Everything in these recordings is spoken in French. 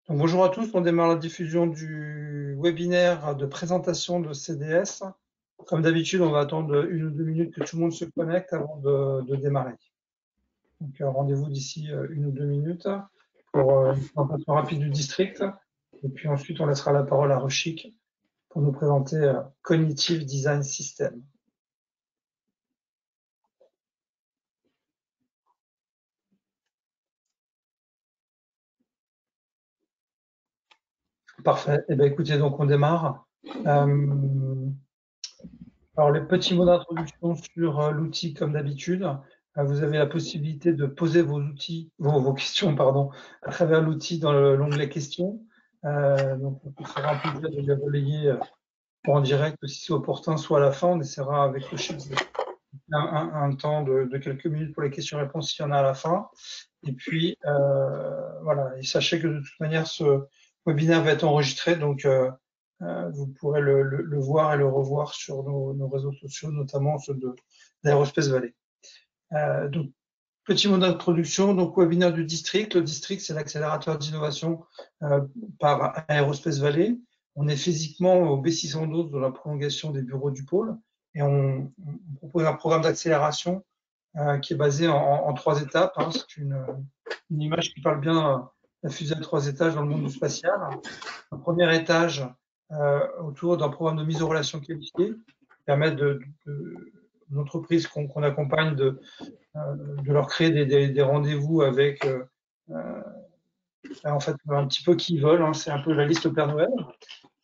Donc, bonjour à tous, on démarre la diffusion du webinaire de présentation de CDS. Comme d'habitude, on va attendre 1 ou 2 minutes que tout le monde se connecte avant de démarrer. Donc, rendez-vous d'ici 1 ou 2 minutes pour une présentation rapide du district. Et puis ensuite, on laissera la parole à Rochik pour nous présenter Cognitive Design System. Parfait. Eh bien, écoutez, donc on démarre. Alors, les petits mots d'introduction sur l'outil, comme d'habitude. Vous avez la possibilité de poser vos questions, pardon, à travers l'outil dans l'onglet questions. Donc, on fera un plaisir de les relayer en direct si c'est opportun, soit à la fin. On essaiera avec le chiffre un temps de quelques minutes pour les questions-réponses s'il y en a à la fin. Et puis, voilà. Et sachez que de toute manière, ce webinaire va être enregistré, donc vous pourrez le voir et le revoir sur nos réseaux sociaux, notamment ceux d'Aerospace Valley. Donc, petit mot d'introduction, donc webinaire du district. Le district, c'est l'accélérateur d'innovation par Aerospace Valley. On est physiquement au B612 dans la prolongation des bureaux du pôle et on propose un programme d'accélération qui est basé en 3 étapes. Hein. C'est une image qui parle bien la fusée à 3 étages dans le monde du spatial. Un premier étage autour d'un programme de mise en relation qualifiée qui permet aux entreprises qu'on accompagne de leur créer des rendez-vous avec en fait un petit peu qui ils veulent. Hein. C'est un peu la liste au Père Noël.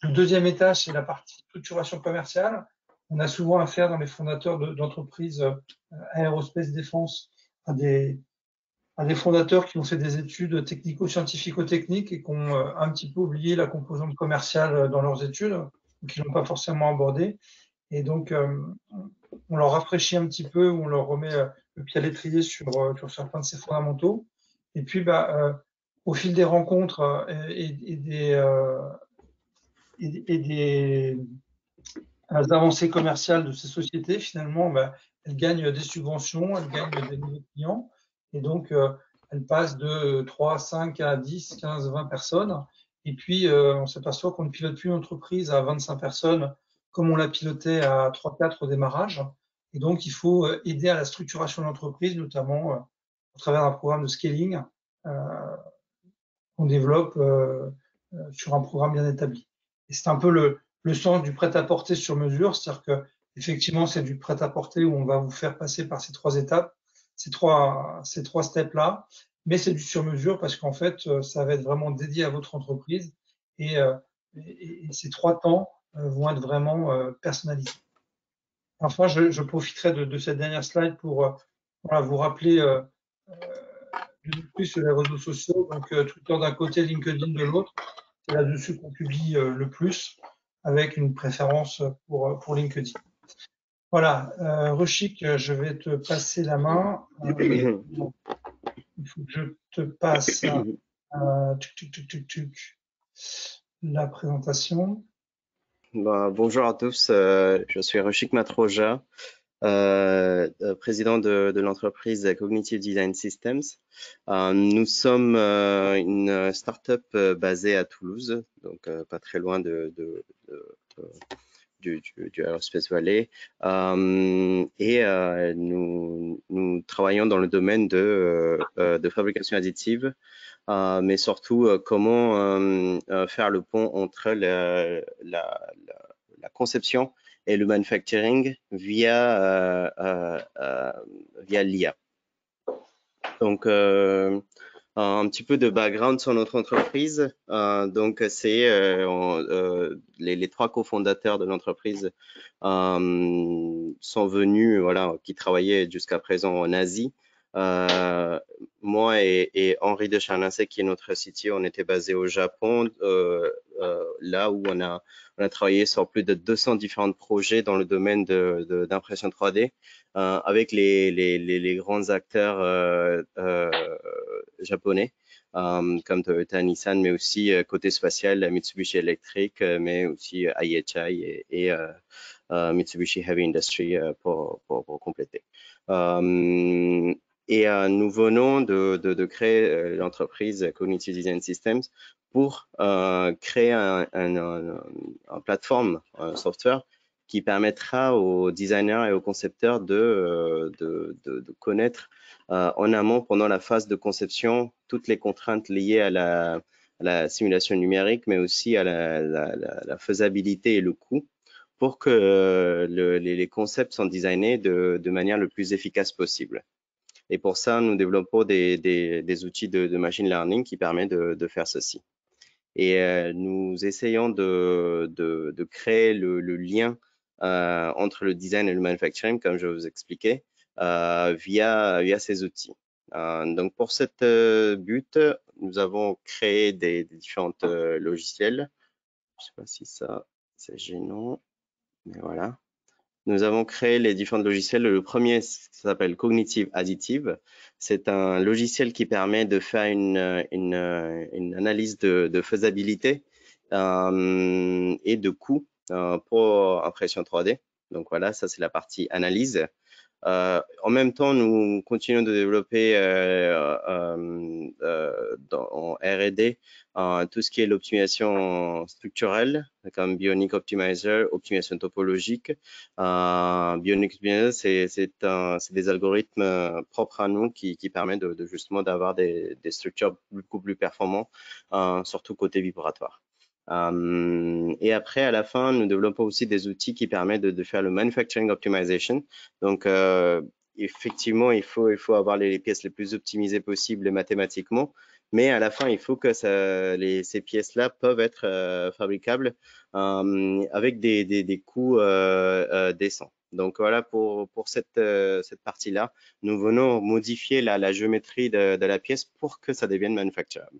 Le deuxième étage, c'est la partie structuration commerciale. On a souvent affaire dans les fondateurs d'entreprises aérospace défense à des fondateurs qui ont fait des études technico-scientifico-techniques et qui ont un petit peu oublié la composante commerciale dans leurs études, ou qui l'ont pas forcément abordée. Et donc, on leur rafraîchit un petit peu, on leur remet le pied à l'étrier sur certains de ces fondamentaux. Et puis, au fil des rencontres et des avancées commerciales de ces sociétés, finalement, elles gagnent des subventions, elles gagnent des nouveaux clients. Et donc, elles passent de 3, 5 à 10, 15, 20 personnes. Et puis, on s'aperçoit qu'on ne pilote plus une entreprise à 25 personnes comme on l'a piloté à 3, 4 au démarrage. Et donc, il faut aider à la structuration de l'entreprise, notamment au travers d'un programme de scaling qu'on développe sur un programme bien établi. Et c'est un peu le sens du prêt-à-porter sur mesure, c'est-à-dire que effectivement, c'est du prêt-à-porter où on va vous faire passer par ces 3 étapes, ces trois steps-là, mais c'est du sur-mesure parce qu'en fait, ça va être vraiment dédié à votre entreprise et ces 3 temps vont être vraiment personnalisés. Enfin, je profiterai de cette dernière slide pour voilà, vous rappeler de nous suivre sur les réseaux sociaux, donc Twitter d'un côté, LinkedIn de l'autre. C'est là-dessus qu'on publie le plus, avec une préférence pour LinkedIn. Voilà, Rochik, je vais te passer la main. Il faut que je te passe la présentation. Bonjour à tous, je suis Rochik Matroja, président de l'entreprise Cognitive Design Systems. Nous sommes une start-up basée à Toulouse, donc pas très loin du Aerospace Valley. Et nous travaillons dans le domaine de fabrication additive, mais surtout comment faire le pont entre la conception et le manufacturing via l'IA. Donc, un petit peu de background sur notre entreprise. Donc, c'est les 3 cofondateurs de l'entreprise sont venus, voilà, qui travaillaient jusqu'à présent en Asie. Moi et Henri de Charnassé, qui est notre CTO, on était basé au Japon, là où on a travaillé sur plus de 200 différents projets dans le domaine d'impression 3D, avec les grands acteurs japonais, comme Toyota, Nissan, mais aussi côté spatial, Mitsubishi Electric, mais aussi IHI et Mitsubishi Heavy Industry pour compléter. Et nous venons de créer l'entreprise Cognitive Design Systems pour créer un plateforme, un software qui permettra aux designers et aux concepteurs de connaître en amont, pendant la phase de conception, toutes les contraintes liées à la simulation numérique, mais aussi à la faisabilité et le coût, pour que les concepts sont designés de manière le plus efficace possible. Et pour ça, nous développons des outils de machine learning qui permettent de faire ceci. Et nous essayons de créer le lien entre le design et le manufacturing, comme je vous expliquais, via ces outils. Donc pour cet but, nous avons créé des différents logiciels. Je ne sais pas si ça c'est gênant, mais voilà. Nous avons créé les différents logiciels. Le premier s'appelle Cognitive Additive. C'est un logiciel qui permet de faire une analyse de faisabilité et de coût pour impression 3D. Donc voilà, ça c'est la partie analyse. En même temps, nous continuons de développer en R&D tout ce qui est l'optimisation structurelle, comme Bionic Optimizer, optimisation topologique. Bionic Optimizer, c'est des algorithmes propres à nous qui permettent justement d'avoir des structures beaucoup plus performantes, surtout côté vibratoire. Et après, à la fin, nous développons aussi des outils qui permettent de faire le manufacturing optimization. Donc, effectivement, il faut avoir les pièces les plus optimisées possibles mathématiquement, mais à la fin, il faut que ces pièces-là peuvent être fabricables avec des coûts décents. Donc voilà, pour cette partie-là, nous venons modifier la géométrie de la pièce pour que ça devienne manufacturable.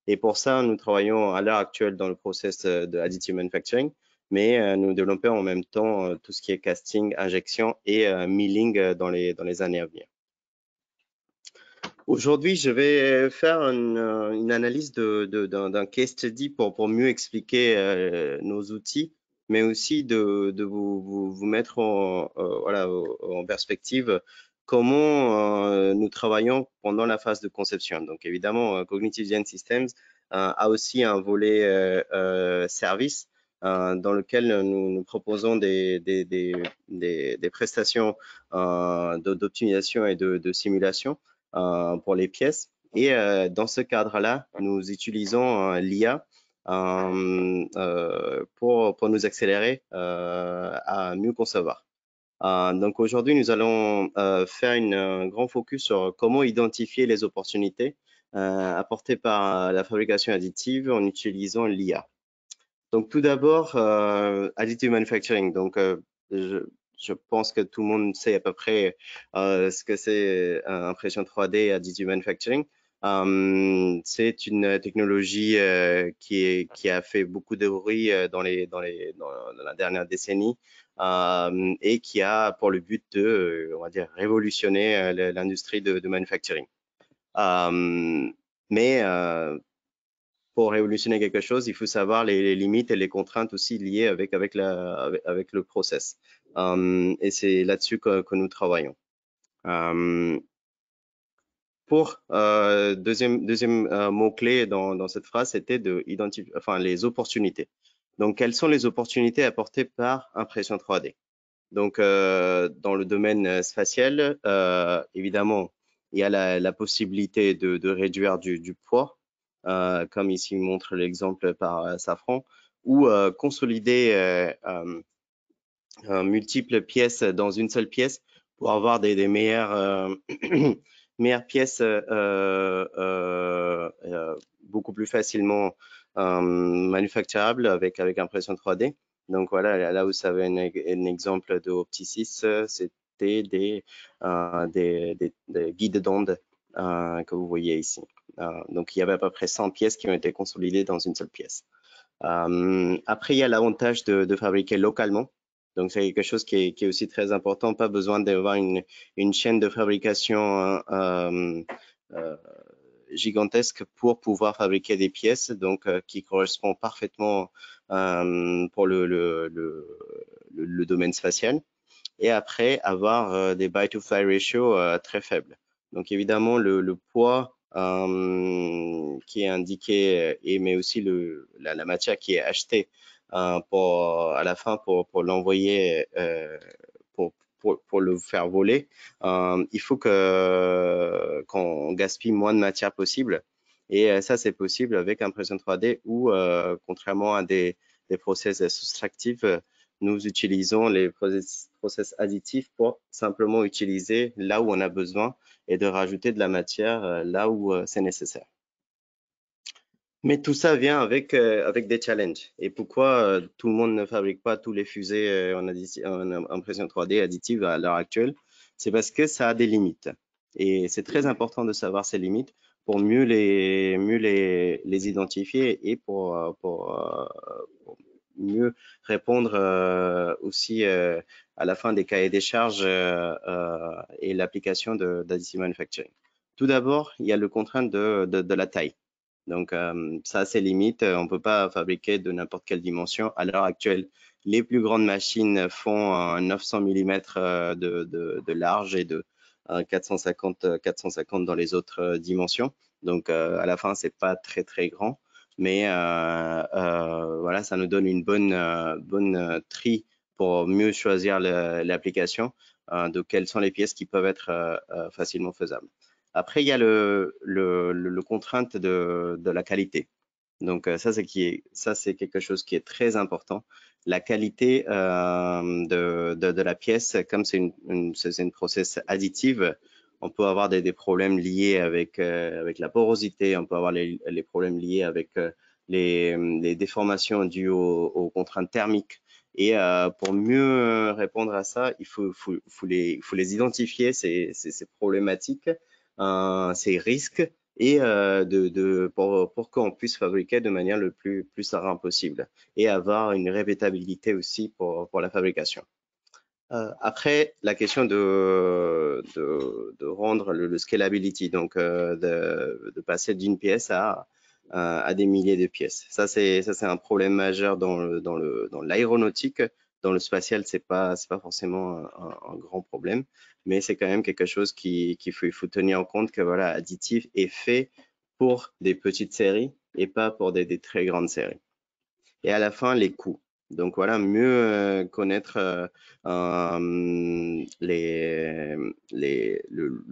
Et pour ça, nous travaillons à l'heure actuelle dans le process de additive manufacturing, mais nous développons en même temps tout ce qui est casting, injection et milling dans les années à venir. Aujourd'hui, je vais faire une analyse d'un case study pour mieux expliquer nos outils, mais aussi de vous mettre voilà, en perspective comment nous travaillons pendant la phase de conception. Donc évidemment, Cognitive Design Systems a aussi un volet service dans lequel nous proposons des prestations d'optimisation et de simulation pour les pièces. Et dans ce cadre-là, nous utilisons l'IA pour nous accélérer à mieux concevoir. Donc aujourd'hui, nous allons faire un grand focus sur comment identifier les opportunités apportées par la fabrication additive en utilisant l'IA. Donc tout d'abord, additive manufacturing. Donc je pense que tout le monde sait à peu près ce que c'est impression 3D additive manufacturing. C'est une technologie qui a fait beaucoup de bruit dans la dernière décennie et qui a pour le but de, on va dire, révolutionner l'industrie de manufacturing. Mais pour révolutionner quelque chose, il faut savoir les limites et les contraintes aussi liées avec le process. Et c'est là-dessus que nous travaillons. Deuxième mot-clé dans cette phrase, c'était d'identifier les opportunités. Donc, quelles sont les opportunités apportées par impression 3D? Donc, dans le domaine spatial, évidemment, il y a la possibilité de réduire du poids, comme ici montre l'exemple par Safran, ou consolider multiples pièces dans une seule pièce pour avoir des meilleures, meilleures pièces beaucoup plus facilement manufacturables avec impression 3D. Donc voilà, là vous savez un exemple de Optisys, c'était des guides d'onde que vous voyez ici. Donc il y avait à peu près 100 pièces qui ont été consolidées dans une seule pièce. Après, il y a l'avantage de fabriquer localement. Donc, c'est quelque chose qui est aussi très important. Pas besoin d'avoir une chaîne de fabrication gigantesque pour pouvoir fabriquer des pièces, donc qui correspond parfaitement pour le domaine spatial. Et après, avoir des buy-to-fly ratio très faibles. Donc, évidemment, le poids qui est indiqué, mais aussi la matière qui est achetée à la fin pour l'envoyer, pour le faire voler, il faut qu'on gaspille moins de matière possible. Et ça, c'est possible avec impression 3D ou, contrairement à des process soustractifs, nous utilisons les process additifs pour simplement utiliser là où on a besoin et de rajouter de la matière là où c'est nécessaire. Mais tout ça vient avec des challenges. Et pourquoi tout le monde ne fabrique pas tous les fusées en impression 3D additive à l'heure actuelle? C'est parce que ça a des limites. Et c'est très important de savoir ces limites pour mieux les identifier et pour mieux répondre aussi à la fin des cahiers des charges et l'application d'additive manufacturing. Tout d'abord, il y a le contrainte de la taille. Donc, ça a ses limites. On ne peut pas fabriquer de n'importe quelle dimension. À l'heure actuelle, les plus grandes machines font 900 mm de large et de 450 dans les autres dimensions. Donc, à la fin, c'est pas très, très grand. Mais voilà, ça nous donne une bonne tri pour mieux choisir l'application de quelles sont les pièces qui peuvent être facilement faisables. Après, il y a le contrainte de la qualité. Donc, ça, c'est quelque chose qui est très important. La qualité de la pièce, comme c'est une process additive, on peut avoir des problèmes liés avec la porosité, on peut avoir les problèmes liés avec les déformations dues aux contraintes thermiques. Et pour mieux répondre à ça, il faut les identifier, ces problématiques, ces risques, et pour qu'on puisse fabriquer de manière le plus serein possible et avoir une répétabilité aussi pour la fabrication. Après, la question de rendre le scalability, donc de passer d'une pièce à des milliers de pièces. Ça, c'est un problème majeur dans l'aéronautique. Dans le spatial, c'est pas forcément un grand problème, mais c'est quand même quelque chose qu'il faut tenir en compte que voilà, additif est fait pour des petites séries et pas pour des très grandes séries. Et à la fin, les coûts. Donc voilà, mieux connaître le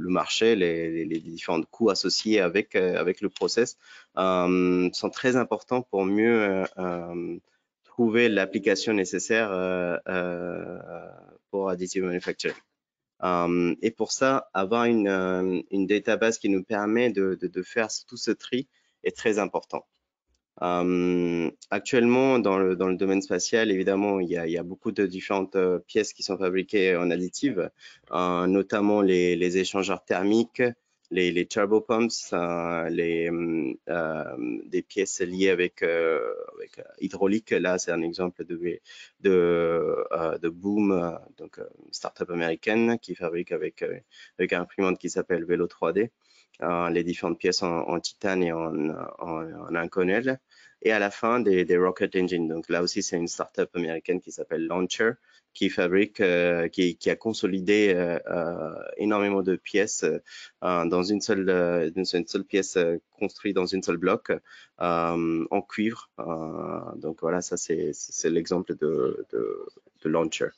marché, les différents coûts associés avec le process sont très importants pour mieux trouver l'application nécessaire pour additive manufacturing. Et pour ça, avoir une database qui nous permet de faire tout ce tri est très important. Actuellement, dans le domaine spatial, évidemment, il y a beaucoup de différentes pièces qui sont fabriquées en additive, notamment les échangeurs thermiques, les turbopumps, des pièces liées avec hydraulique. Là, c'est un exemple de Boom, donc une startup américaine qui fabrique avec une imprimante qui s'appelle Velo 3D. Les différentes pièces en titane et en Inconel, et à la fin des rocket engines. Donc là aussi, c'est une startup américaine qui s'appelle Launcher, qui fabrique, qui a consolidé énormément de pièces dans une seule pièce construite dans une seule bloc en cuivre. Donc voilà, ça c'est l'exemple de Launcher.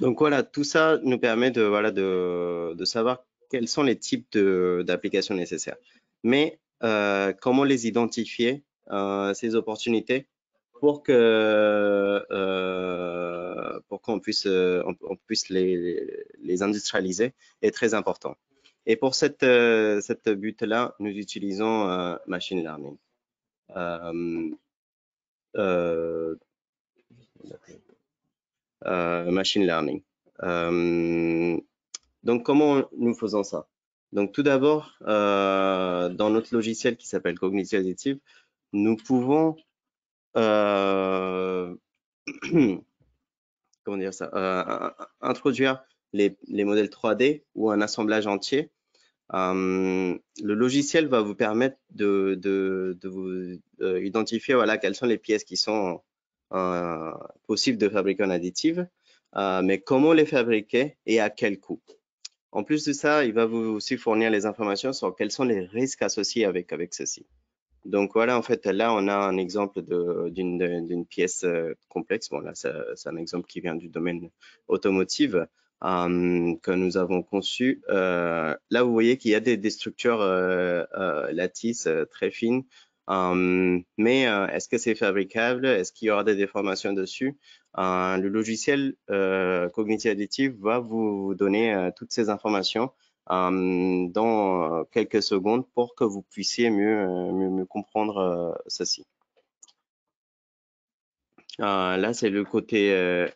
Donc voilà, tout ça nous permet de savoir quels sont les types d'applications nécessaires. Mais comment les identifier, ces opportunités, pour qu'on puisse les industrialiser est très important. Et pour cette but-là, nous utilisons machine learning. Machine learning. Donc, comment nous faisons ça? Donc, tout d'abord, dans notre logiciel qui s'appelle Cognition Additive, nous pouvons comment dire ça, introduire les modèles 3D ou un assemblage entier. Le logiciel va vous permettre de vous identifier voilà, quelles sont les pièces qui sont possibles de fabriquer en additive, mais comment les fabriquer et à quel coût. En plus de ça, il va vous aussi fournir les informations sur quels sont les risques associés avec ceci. Donc voilà, en fait, là, on a un exemple d'une pièce complexe. Bon, là, c'est un exemple qui vient du domaine automotive que nous avons conçu. Là, vous voyez qu'il y a des structures lattices très fines. Mais est-ce que c'est fabricable? Est-ce qu'il y aura des déformations dessus? Le logiciel Cognitive Additive va vous donner toutes ces informations dans quelques secondes pour que vous puissiez mieux comprendre ceci. Là, c'est le côté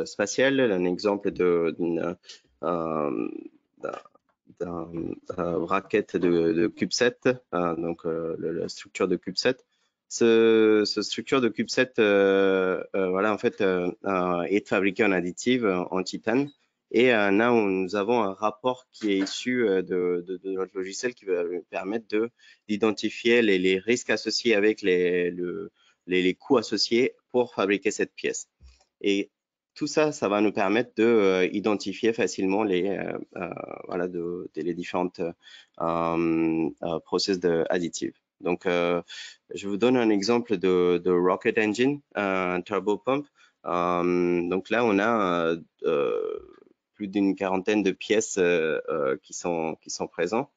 spatial, un exemple d'un bracket de CubeSat, donc la structure de CubeSat. Ce structure de CubeSat, voilà, en fait, est fabriqué en additive, en titane. Et là, nous avons un rapport qui est issu de notre logiciel qui va permettre d'identifier les risques associés avec les coûts associés pour fabriquer cette pièce. Et tout ça, ça va nous permettre de identifier facilement voilà, les différentes process additives. Donc, je vous donne un exemple de Rocket Engine, un turbo pump. Donc là, on a plus d'une quarantaine de pièces qui sont présentes.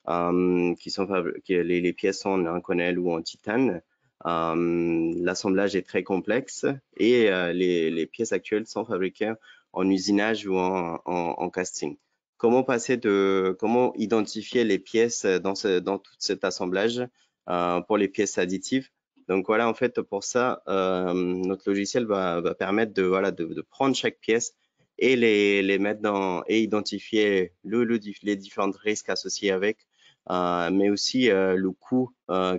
Les pièces sont en inconel ou en titane. L'assemblage est très complexe et les pièces actuelles sont fabriquées en usinage ou en casting. Comment identifier les pièces dans tout cet assemblage pour les pièces additives? Donc voilà, en fait, pour ça, notre logiciel va permettre de prendre chaque pièce et les mettre et identifier les différents risques associés avec, mais aussi le coût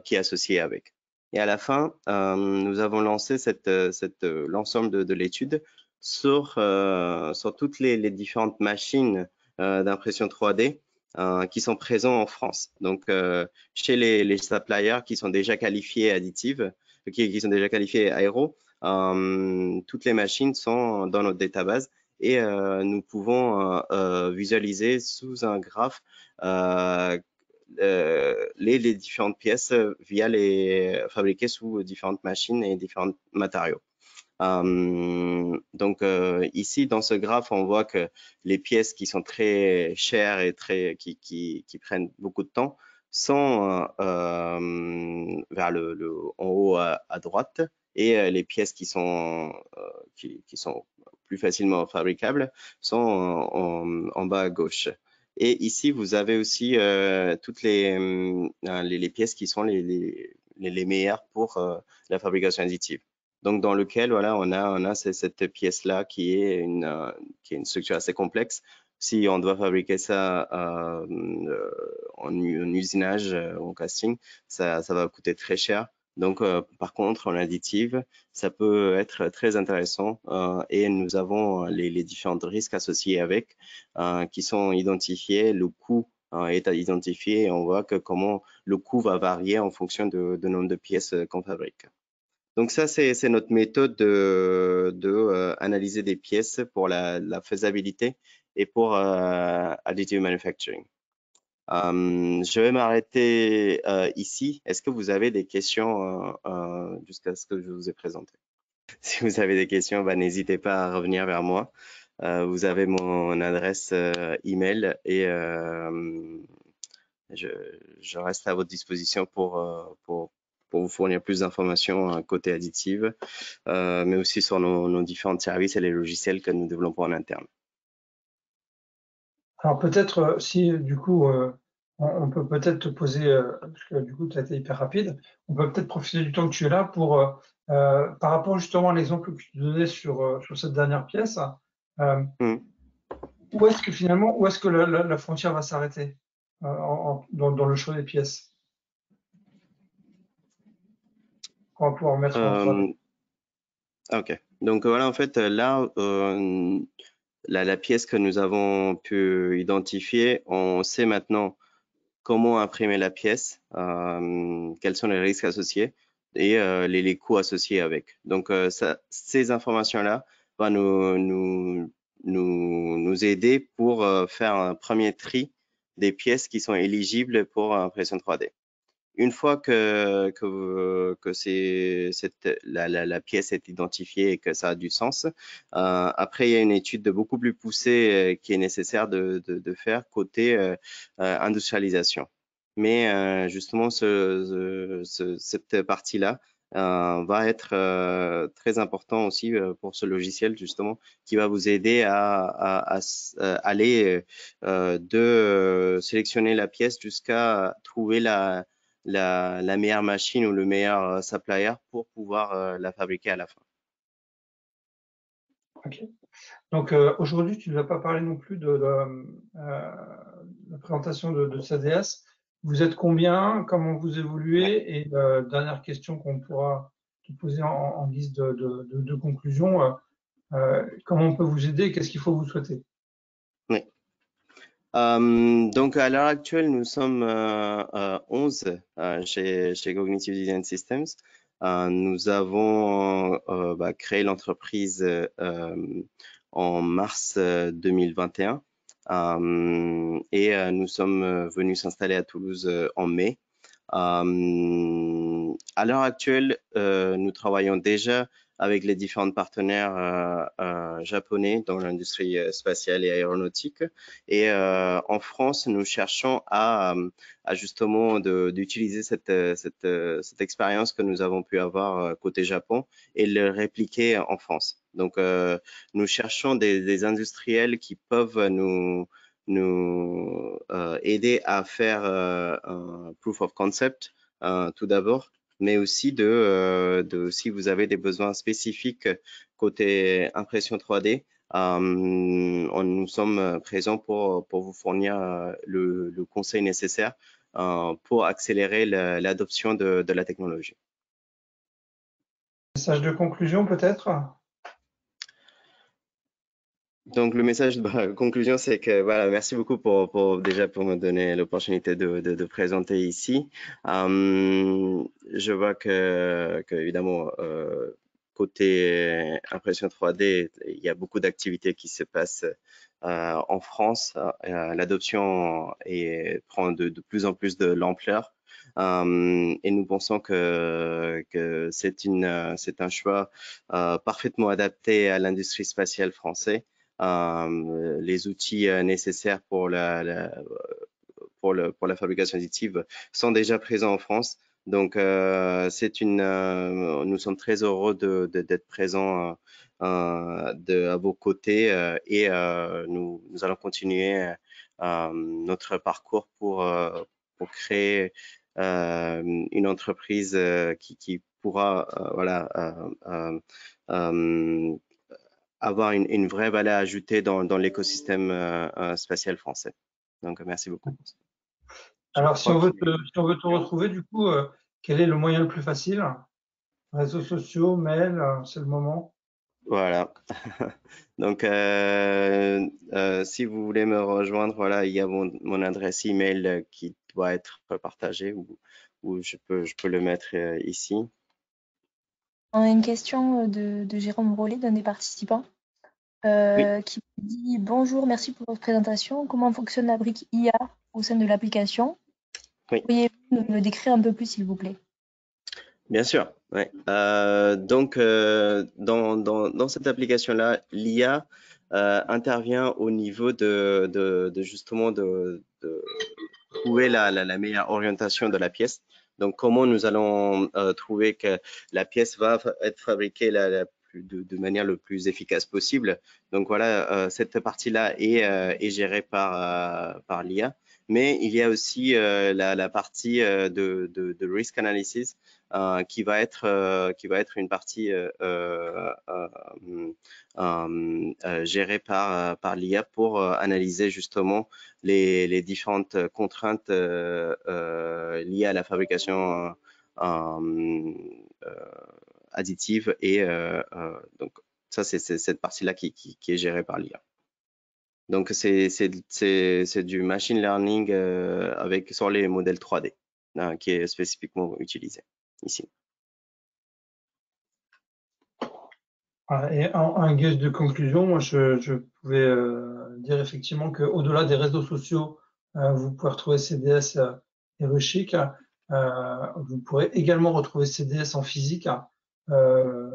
qui est associé avec. Et à la fin, nous avons lancé l'ensemble de l'étude sur toutes les différentes machines d'impression 3D qui sont présentes en France. Donc, chez les suppliers qui sont déjà qualifiés additives, qui sont déjà qualifiés aéro, toutes les machines sont dans notre database et nous pouvons visualiser sous un graphe les différentes pièces fabriquées sous différentes machines et différents matériaux. Donc ici, dans ce graphe, on voit que les pièces qui sont très chères et qui prennent beaucoup de temps sont vers en haut à droite, et les pièces qui sont plus facilement fabricables sont en bas à gauche. Et ici, vous avez aussi toutes les pièces qui sont les meilleures pour la fabrication additive. Donc, dans lequel, voilà, on a cette pièce-là qui est une structure assez complexe. Si on doit fabriquer ça en usinage, en casting, ça va coûter très cher. Donc, par contre, en additive, ça peut être très intéressant et nous avons les différents risques associés avec qui sont identifiés, le coût est identifié et on voit que comment le coût va varier en fonction de nombre de pièces qu'on fabrique. Donc ça, c'est notre méthode de analyser des pièces pour la faisabilité et pour additive manufacturing. Je vais m'arrêter ici. Est-ce que vous avez des questions jusqu'à ce que je vous ai présenté? Si vous avez des questions, n'hésitez pas à revenir vers moi. Vous avez mon adresse email et je reste à votre disposition pour vous fournir plus d'informations côté additive, mais aussi sur nos différents services et les logiciels que nous développons en interne. Alors peut-être, si du coup, on peut peut-être te poser, parce que du coup, tu as été hyper rapide, on peut peut-être profiter du temps que tu es là pour, par rapport justement à l'exemple que tu donnais sur cette dernière pièce, où est-ce que finalement, où est-ce que la frontière va s'arrêter dans le choix des pièces? On va pouvoir mettre en 3D. Ok, donc voilà, en fait, là, la pièce que nous avons pu identifier, on sait maintenant comment imprimer la pièce, quels sont les risques associés et les coûts associés avec. Donc, ces informations-là vont nous nous aider pour faire un premier tri des pièces qui sont éligibles pour impression 3D. Une fois que la pièce est identifiée et que ça a du sens, après, il y a une étude beaucoup plus poussée qui est nécessaire de faire côté industrialisation. Mais justement, cette partie-là va être très important aussi pour ce logiciel, justement, qui va vous aider à aller de sélectionner la pièce jusqu'à trouver la meilleure machine ou le meilleur supplier pour pouvoir la fabriquer à la fin. Ok. Donc aujourd'hui, tu ne vas pas parler non plus de la présentation de CDS. Vous êtes combien? Comment vous évoluez? Et dernière question qu'on pourra te poser en guise de conclusion, comment on peut vous aider? Qu'est-ce qu'il faut vous souhaiter? Oui. Donc à l'heure actuelle, nous sommes 11 chez Cognitive Design Systems. Nous avons créé l'entreprise en mars 2021 et nous sommes venus s'installer à Toulouse en mai. À l'heure actuelle, nous travaillons déjà avec les différents partenaires japonais dans l'industrie spatiale et aéronautique. Et en France, nous cherchons à justement d'utiliser cette expérience que nous avons pu avoir côté Japon et le répliquer en France. Donc, nous cherchons des industriels qui peuvent nous aider à faire un proof of concept tout d'abord, mais aussi si vous avez des besoins spécifiques côté impression 3D, nous sommes présents pour vous fournir le conseil nécessaire pour accélérer l'adoption de la technologie. Message de conclusion peut-être? Donc le message de conclusion, c'est que voilà, merci beaucoup déjà pour me donner l'opportunité de présenter ici. Je vois que évidemment côté impression 3D, il y a beaucoup d'activités qui se passent en France. L'adoption prend de plus en plus de l'ampleur. Et nous pensons que c'est un choix parfaitement adapté à l'industrie spatiale française. Les outils nécessaires pour la fabrication additive sont déjà présents en France. Donc, nous sommes très heureux d'être présents à vos côtés et nous allons continuer notre parcours pour créer une entreprise qui pourra avoir une vraie valeur ajoutée dans l'écosystème spatial français. Donc, merci beaucoup. Alors, si on veut te retrouver, du coup, quel est le moyen le plus facile? Réseaux sociaux, mail, c'est le moment. Voilà. Donc, si vous voulez me rejoindre, voilà, il y a mon adresse email qui doit être partagée ou je peux le mettre ici. On a une question de Jérôme Rollet, d'un des participants, qui dit: Bonjour, merci pour votre présentation. Comment fonctionne la brique IA au sein de l'application? Oui. Pourriez-vous nous le décrire un peu plus, s'il vous plaît? Bien sûr, ouais. Donc, dans cette application-là, l'IA intervient au niveau de justement de trouver la meilleure orientation de la pièce. Donc, comment nous allons trouver que la pièce va être fabriquée de manière le plus efficace possible. Donc, voilà, cette partie-là est gérée par l'IA. Mais il y a aussi la partie de risk analysis qui va être une partie gérée par l'IA pour analyser justement les différentes contraintes liées à la fabrication additive et donc ça c'est cette partie-là qui est gérée par l'IA. Donc c'est du machine learning sur les modèles 3D qui est spécifiquement utilisé ici. Voilà. Et en guise de conclusion, moi, je pouvais dire effectivement qu'au-delà des réseaux sociaux, vous pouvez retrouver CDS et Ruchic. Vous pourrez également retrouver CDS en physique.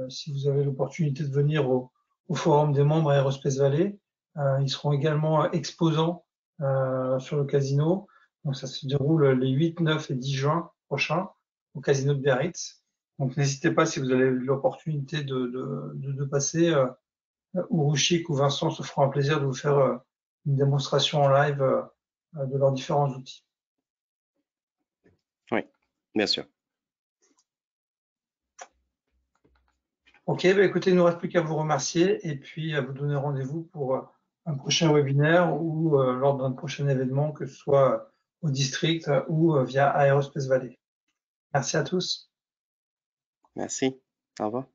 Si vous avez l'opportunité de venir au forum des membres à Aerospace Valley, ils seront également exposants sur le casino. Donc ça se déroule les 8, 9 et 10 juin prochains au casino de Biarritz. Donc n'hésitez pas si vous avez l'opportunité de passer, ou Ruchik ou Vincent se feront un plaisir de vous faire une démonstration en live de leurs différents outils. Oui, bien sûr. Ok, bah écoutez, il ne nous reste plus qu'à vous remercier et puis à vous donner rendez-vous pour un prochain webinaire ou lors d'un prochain événement, que ce soit au district ou via Aerospace Valley. Merci à tous. Merci. Au revoir.